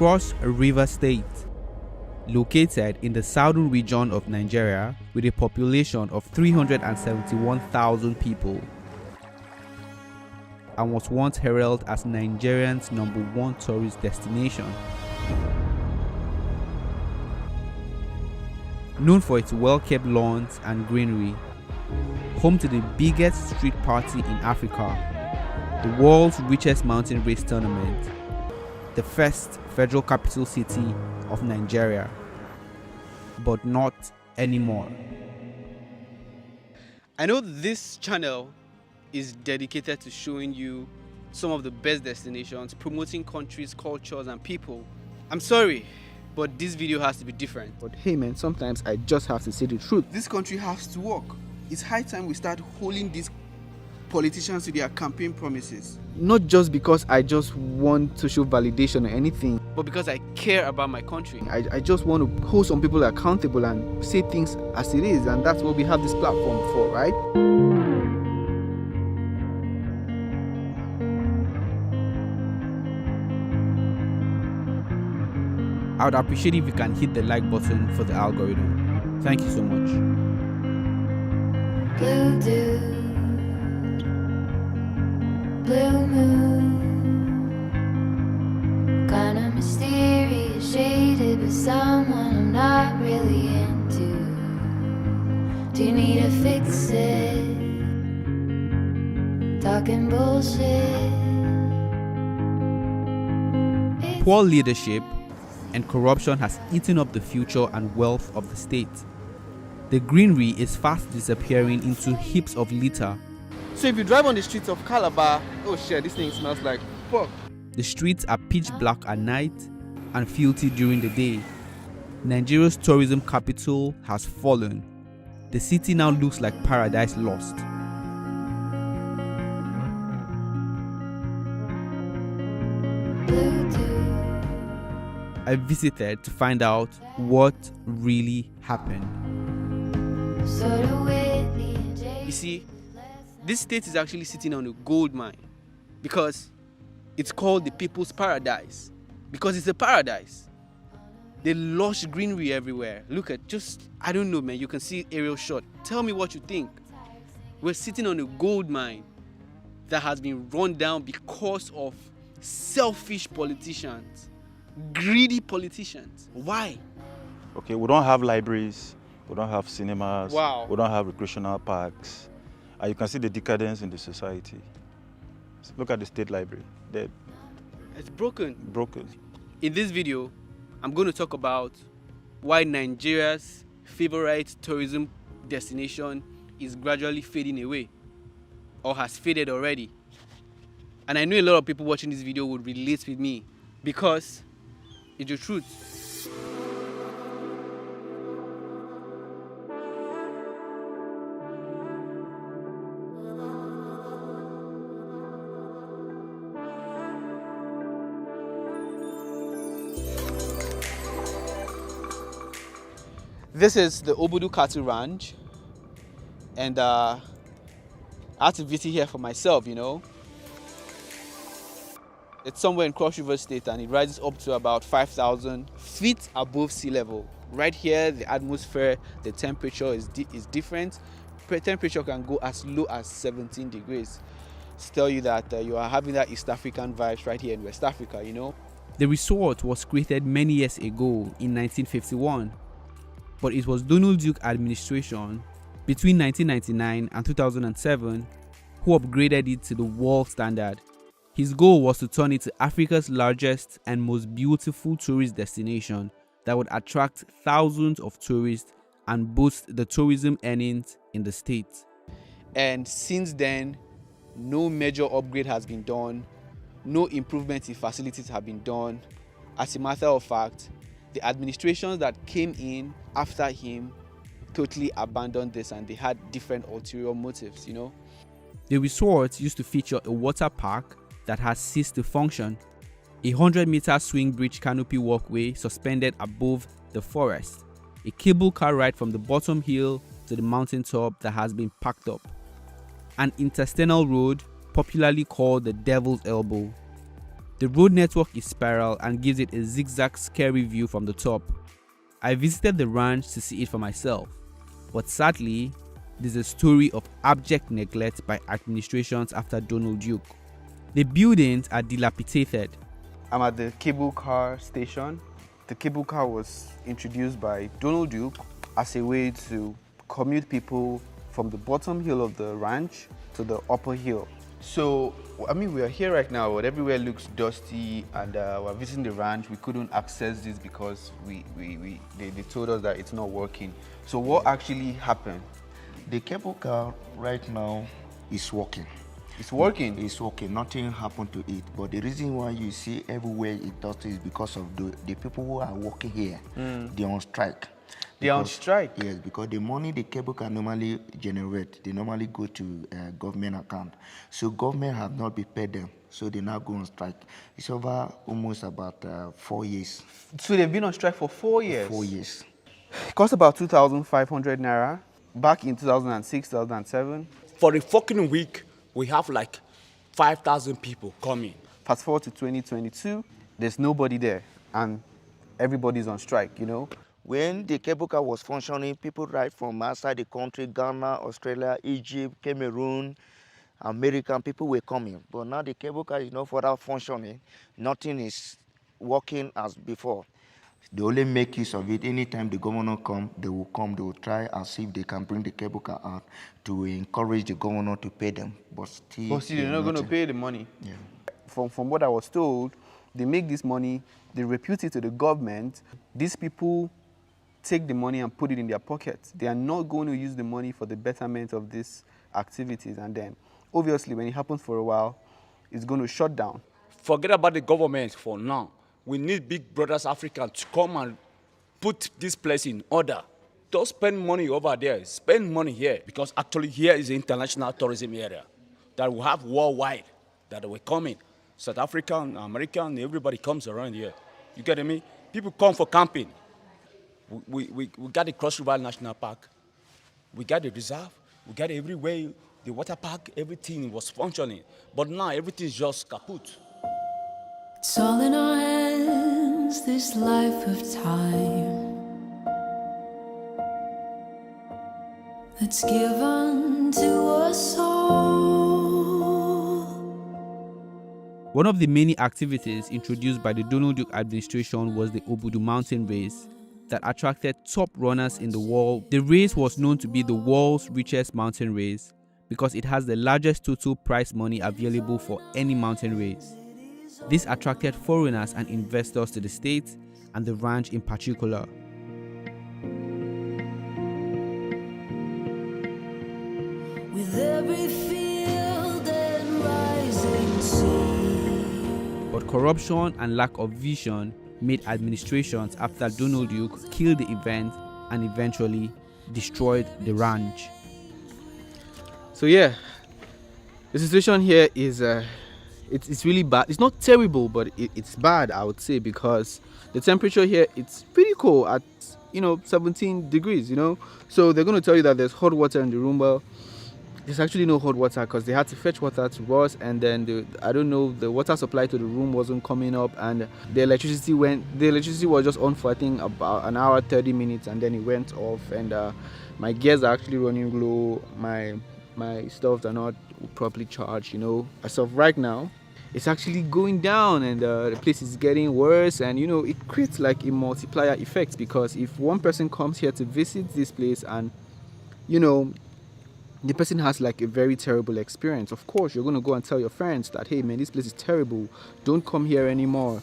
Cross River State, located in the southern region of Nigeria with a population of 371,000 people, and was once heralded as Nigerians' #1 tourist destination. Known for its well-kept lawns and greenery, home to the biggest street party in Africa, the world's richest mountain race tournament, the first federal capital city of Nigeria, but not anymore. I know this channel is dedicated to showing you some of the best destinations, promoting countries, cultures, and people. I'm sorry, but this video has to be different. But hey man, sometimes I just have to say the truth. This country has to work. It's high time we start holding these politicians to their campaign promises. Not just because I just want social validation or anything, but because I care about my country. I just want to hold some people accountable and say things as it is, and that's what we have this platform for, right? I would appreciate if you can hit the like button for the algorithm. Thank you so much. Blue dew, blue moon, kinda mysterious, shaded with someone I'm not really into. Do you need to fix it? Talking bullshit. Poor leadership and corruption has eaten up the future and wealth of the state. The greenery is fast disappearing into heaps of litter. So if you drive on the streets of Calabar, oh shit, this thing smells like fuck. The streets are pitch black at night and filthy during the day. Nigeria's tourism capital has fallen. The city now looks like paradise lost. I visited to find out what really happened. You see, this state is actually sitting on a gold mine because it's called the People's Paradise, because it's a paradise. The lush greenery everywhere. Look at I don't know, man, you can see aerial shot. Tell me what you think. We're sitting on a gold mine that has been run down because of selfish politicians, greedy politicians. Why? Okay, we don't have libraries, we don't have cinemas, Wow. We don't have recreational parks. And you can see the decadence in the society. So look at the state library. They're It's broken. broken. In this video, I'm going to talk about why Nigeria's favorite tourism destination is gradually fading away, or has faded already. And I know a lot of people watching this video would relate with me because it's the truth. This is the Obudu Cattle Ranch, and I had to visit here for myself, you know. It's somewhere in Cross River State, and it rises up to about 5,000 feet above sea level. Right here, the atmosphere, the temperature is different. Temperature can go as low as 17 degrees. To tell you that you are having that East African vibes right here in West Africa, you know. The resort was created many years ago in 1951, but it was Donald Duke administration between 1999 and 2007 who upgraded it to the world standard. His goal was to turn it to Africa's largest and most beautiful tourist destination that would attract thousands of tourists and boost the tourism earnings in the state. And since then, no major upgrade has been done, no improvements in facilities have been done. As a matter of fact, the administrations that came in after him totally abandoned this, and they had different ulterior motives, you know. The resort used to feature a water park that has ceased to function, a 100-meter swing bridge canopy walkway suspended above the forest, a cable car ride from the bottom hill to the mountaintop that has been packed up, an intestinal road popularly called the Devil's Elbow. The road network is spiral and gives it a zigzag scary view from the top. I visited the ranch to see it for myself, but sadly, there's a story of abject neglect by administrations after Donald Duke. The buildings are dilapidated. I'm at the cable car station. The cable car was introduced by Donald Duke as a way to commute people from the bottom hill of the ranch to the upper hill. So, I mean, we are here right now, but everywhere looks dusty, and we're visiting the ranch. We couldn't access this because they told us that it's not working. So what actually happened? The cable car right now is working. It's working? It's working. Nothing happened to it. But the reason why you see everywhere it does is because of the people who are working here. They're on strike. They're on strike? Yes, because the money the cable car normally generate, they normally go to government account. So government have not been paid them. So they now go on strike. It's over almost about 4 years. So they've been on strike for 4 years? 4 years. It cost about 2,500 naira back in 2006, 2007. For the fucking week, we have like 5,000 people coming. Fast forward to 2022, there's nobody there, and everybody's on strike, you know? When the cable car was functioning, people right from outside the country, Ghana, Australia, Egypt, Cameroon, American people were coming. But now the cable car is not further functioning. Nothing is working as before. They only make use of it. Anytime the governor come, they will try and see if they can bring the cable car out to encourage the governor to pay them. But still, they're not going to pay the money. Yeah. From what I was told, they make this money, they repute it to the government. These people take the money and put it in their pockets. They are not going to use the money for the betterment of these activities. And then, obviously, when it happens for a while, it's going to shut down. Forget about the government for now. We need Big Brothers Africa to come and put this place in order. Don't spend money over there. Spend money here, because actually here is the international tourism area that we have worldwide that we're coming. South African, American, everybody comes around here. You get me? People come for camping. We got the Cross River National Park. We got the reserve. We got everywhere. The water park, everything was functioning. But now everything's just kaput. It's all in our hands, this life of time that's given to us all. One of the many activities introduced by the Donald Duke administration was the Obudu Mountain Race that attracted top runners in the world. The race was known to be the world's richest mountain race because it has the largest total prize money available for any mountain race. This attracted foreigners and investors to the state and the ranch in particular. With every field and rising sea. But corruption and lack of vision made administrations after Donald Duke kill the event and eventually destroyed the ranch. So yeah, the situation here is it's really bad. It's not terrible, but it's bad, I would say, because the temperature here, it's pretty cold at 17 degrees, so they're going to tell you that there's hot water in the room. Well, there's actually no hot water because they had to fetch water to us, and then the water supply to the room wasn't coming up, and the electricity was just on for I think about an hour 30 minutes, and then it went off, and my gears are actually running low. My stuff are not properly charged. As of right now, it's actually going down, and the place is getting worse, and it creates like a multiplier effect, because if one person comes here to visit this place and the person has like a very terrible experience, of course you're going to go and tell your friends that, hey man, this place is terrible, don't come here anymore.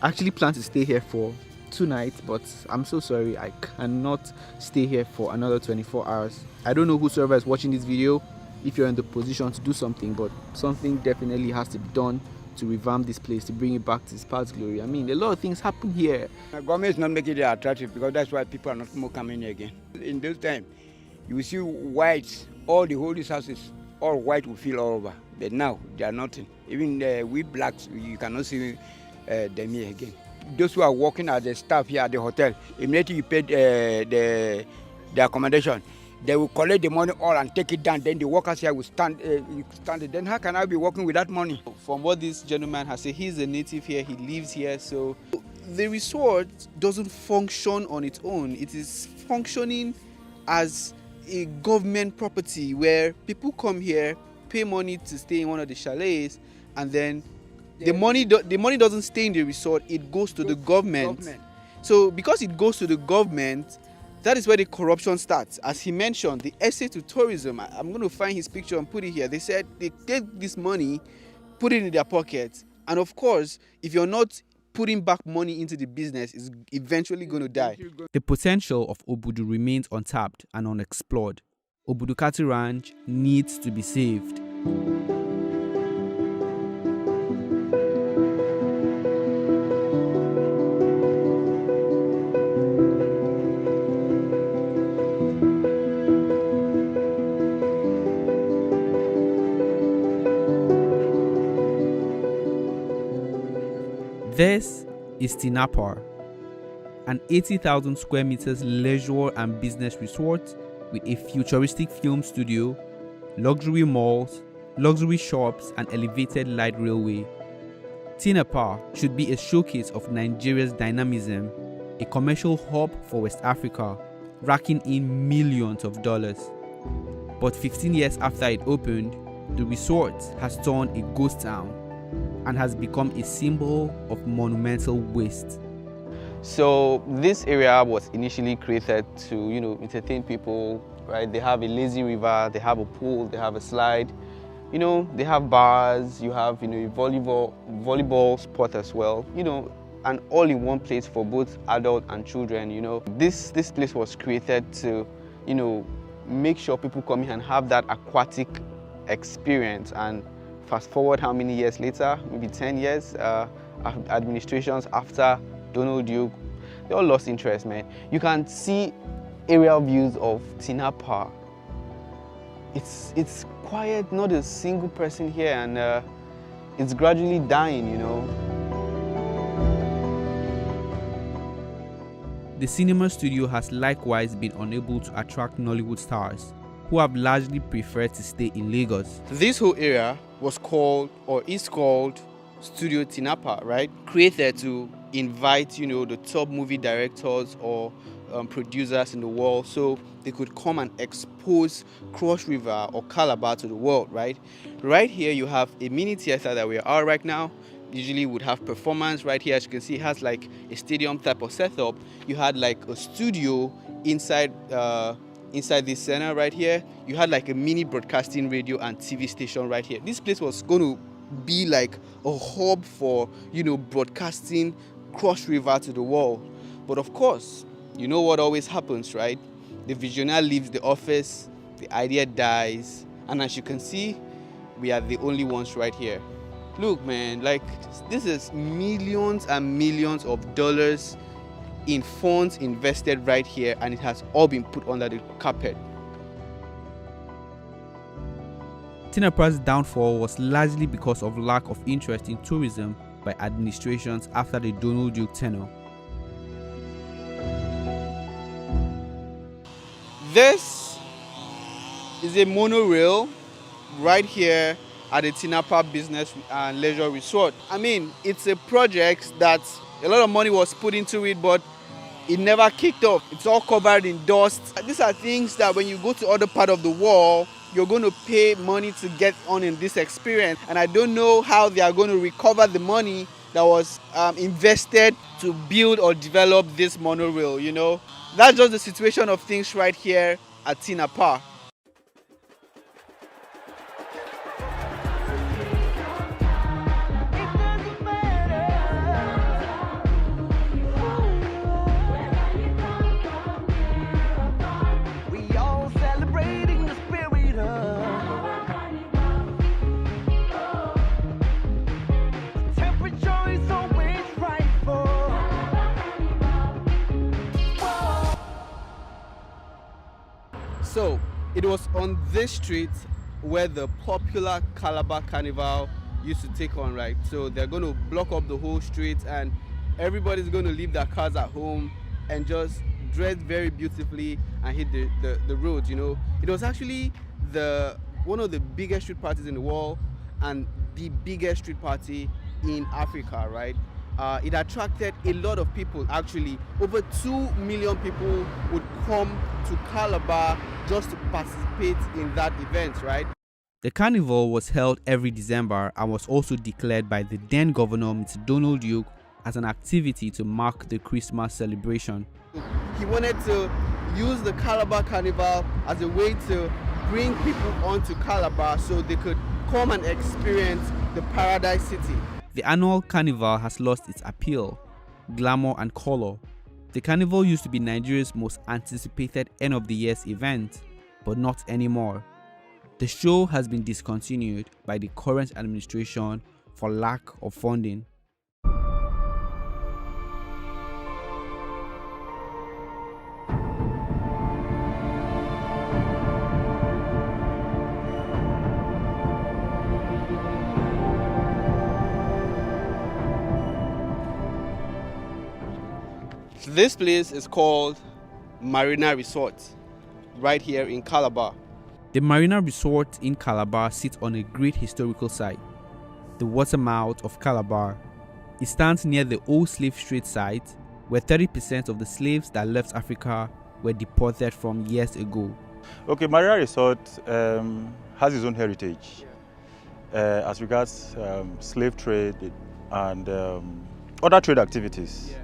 I actually plan to stay here for 2 nights, but I'm so sorry, I cannot stay here for another 24 hours. I don't know whosoever is watching this video, if you're in the position to do something, but something definitely has to be done to revamp this place, to bring it back to its past glory. I mean, a lot of things happen here. The government is not making it attractive, because that's why people are not more coming here again. In those times, you will see whites, all the holy houses, all white will fill all over. But now, they are nothing. Even we blacks, you cannot see them here again. Those who are working as the staff here at the hotel, immediately you pay the accommodation, They will collect the money all and take it down. Then the workers here will stand it. Then how can I be working with that money? From what this gentleman has said, he's a native here, he lives here, so the resort doesn't function on its own. It is functioning as a government property where people come here, pay money to stay in one of the chalets, and then the money doesn't stay in the resort, it goes to the government. So because it goes to the government, that is where the corruption starts. As he mentioned, the essay to tourism, I'm going to find his picture and put it here. They said they take this money, put it in their pockets, and of course, if you're not putting back money into the business, it's eventually going to die. The potential of Obudu remains untapped and unexplored. Obudukati Ranch needs to be saved. This is Tinapar, an 80,000 square meters leisure and business resort with a futuristic film studio, luxury malls, luxury shops, and elevated light railway. Tinapar should be a showcase of Nigeria's dynamism, a commercial hub for West Africa, racking in millions of dollars. But 15 years after it opened, the resort has turned a ghost town and has become a symbol of monumental waste. So this area was initially created to, entertain people, right? They have a lazy river, they have a pool, they have a slide, they have bars, you have, a volleyball spot as well, and all in one place for both adult and children, This place was created to, make sure people come in and have that aquatic experience. And fast forward how many years later, maybe 10 years, administrations after Donald Duke, they all lost interest, man. You can see aerial views of Tinapar. It's quiet, not a single person here, and it's gradually dying, The cinema studio has likewise been unable to attract Nollywood stars, who have largely preferred to stay in Lagos. This whole area was called, or is called, Studio Tinapar, right? Created to invite, the top movie directors or producers in the world, so they could come and expose Cross River or Calabar to the world, right? Right here, you have a mini theater that we are right now. Usually would have performance right here. As you can see, it has like a stadium type of setup. You had like a studio inside this center right here. You had like a mini broadcasting radio and TV station right here. This place was going to be like a hub for, broadcasting Cross River to the world. But of course, you know what always happens, right? The visionary leaves the office, the idea dies, and as you can see, we are the only ones right here. Look, man, like this is millions and millions of dollars in funds invested right here, and it has all been put under the carpet. Tinapar's downfall was largely because of lack of interest in tourism by administrations after the Donald Duke tenure. This is a monorail right here at the Tinapar Business and Leisure Resort. I mean, it's a project that a lot of money was put into it, but it never kicked off. It's all covered in dust. These are things that when you go to other part of the world, you're going to pay money to get on in this experience. And I don't know how they are going to recover the money that was invested to build or develop this monorail, That's just the situation of things right here at Tinapar. So it was on this street where the popular Calabar Carnival used to take on, right? So they're going to block up the whole street and everybody's going to leave their cars at home and just dress very beautifully and hit the roads, you know. It was actually one of the biggest street parties in the world and the biggest street party in Africa, right? It attracted a lot of people, actually. Over 2 million people would come to Calabar just to participate in that event, right? The carnival was held every December and was also declared by the then governor, Mr. Donald Duke, as an activity to mark the Christmas celebration. He wanted to use the Calabar Carnival as a way to bring people onto Calabar so they could come and experience the Paradise City. The annual carnival has lost its appeal, glamour and color. The carnival used to be Nigeria's most anticipated end of the year's event, but not anymore. The show has been discontinued by the current administration for lack of funding. This place is called Marina Resort, right here in Calabar. The Marina Resort in Calabar sits on a great historical site, the watermouth of Calabar. It stands near the old slave trade site where 30% of the slaves that left Africa were deported from years ago. Okay, Marina Resort has its own heritage as regards slave trade and other trade activities.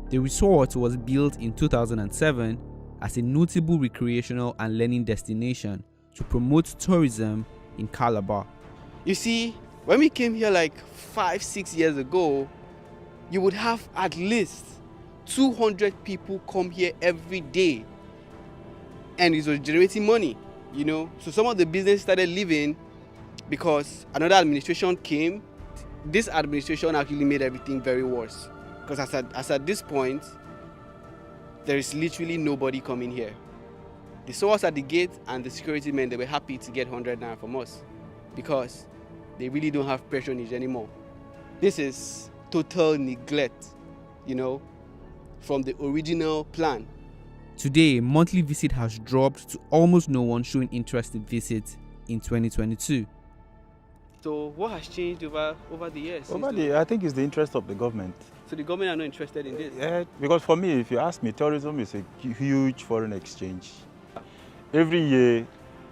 The resort was built in 2007 as a notable recreational and learning destination to promote tourism in Calabar. You see, when we came here like 5-6 years ago, you would have at least 200 people come here every day, and it was generating money, you know. So some of the business started leaving because another administration came. This administration actually made everything very worse, because as at this point, there is literally nobody coming here. They saw us at the gate, and the security men, they were happy to get 100 naira from us because they really don't have patronage anymore. This is total neglect, you know, from the original plan. Today, monthly visit has dropped to almost no one showing interest in visit in 2022. So what has changed over the years? I think it's the interest of the government. So the government are not interested in this? Yeah, because for me, if you ask me, tourism is a huge foreign exchange. Every year,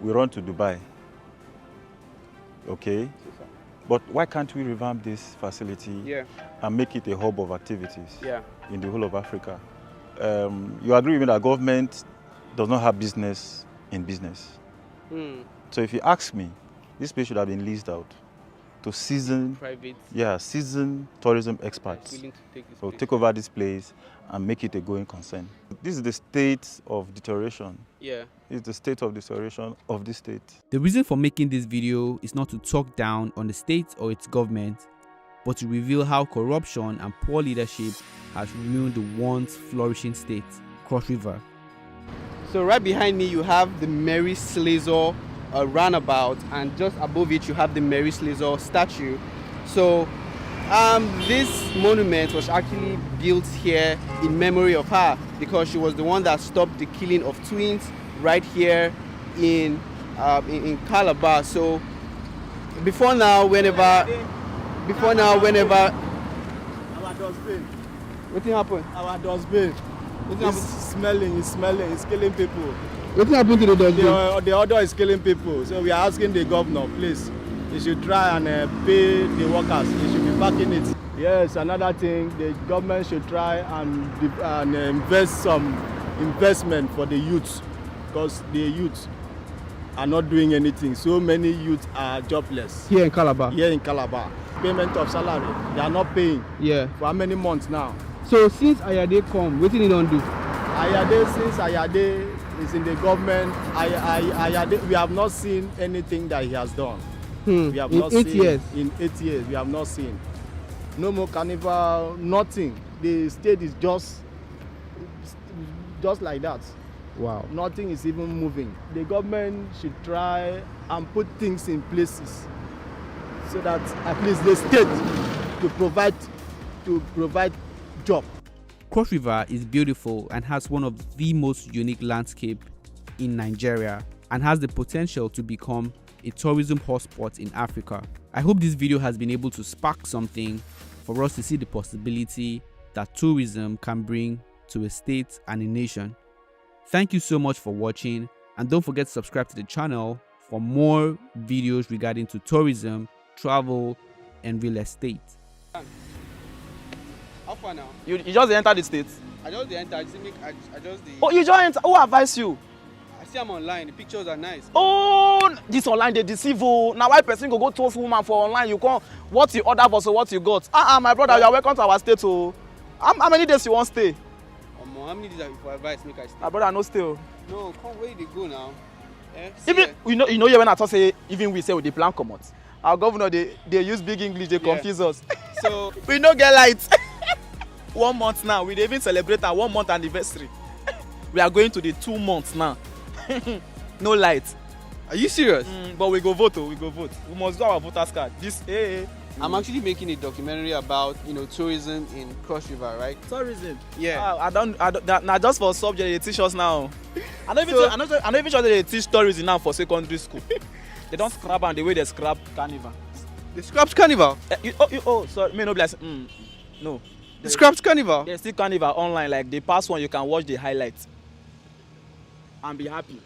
we run to Dubai, okay? But why can't we revamp this facility and make it a hub of activities in the whole of Africa? You agree with me that government does not have business in business. So if you ask me, this place should have been leased out to seasoned tourism experts to take over this place and make it a going concern. This is the state of deterioration. It's the state of deterioration of this state. The reason for making this video is not to talk down on the state or its government, but to reveal how corruption and poor leadership has ruined the once flourishing state, Cross River. So right behind me you have the Mary Slessor roundabout, and just above it you have the Mary Slessor statue. So this monument was actually built here in memory of her, because she was the one that stopped the killing of twins right here in Calabar. So before now, whenever our dustbin. What happened? Our dustbin. It's smelling, it's killing people. What happened to the dustbin? The odor is killing people. So we are asking the governor, please, he should try and pay the workers. He should be backing it. Yes, another thing, the government should try and invest some investment for the youth, because the youth are not doing anything. So many youth are jobless. Here in Calabar? Here in Calabar. Payment of salary, they are not paying. For how many months now? So since Ayade come, what did he don't do? Since Ayade is in the government, Ayade, we have not seen anything that he has done. We have not seen, 8 years? In 8 years, we have not seen. No more carnival, nothing. The state is just like that. Wow. Nothing is even moving. The government should try and put things in places so that at least the state to provide job. Cross River is beautiful and has one of the most unique landscape in Nigeria and has the potential to become a tourism hotspot in Africa. I hope this video has been able to spark something for us to see the possibility that tourism can bring to a state and a nation. Thank you so much for watching, and don't forget to subscribe to the channel for more videos regarding to tourism, travel, and real estate. How far now? You just enter the state? I just enter. I just Oh, you just enter? Who advised you? I see I'm online. The pictures are nice. Oh, this online they deceive you. Now why person go toast woman for online? You can't what you order versus what you got. My brother, you are welcome to our state. Oh, how many days you want stay? How many days have you for advice make I stay? My brother, no stay. No, come where they go now. Even you know when I talk say even we say with the plan come out. Our governor they use big English, they confuse us. So we no get light. 1 month now. We even celebrate our 1 month anniversary. We are going to the 2 months now. No light. Are you serious? But we go vote. We go vote. We must do our voters card. I'm actually making a documentary about tourism in Cross River, right? Tourism. Yeah. I don't. Now just for subject they teach us now. I don't even sure they teach tourism now for secondary school. They don't scrap and the way they scrap carnival. They scrapped carnival? Sorry, me no bless. No. They scrapped carnival? They still carnival online. Like the past one, you can watch the highlights and be happy.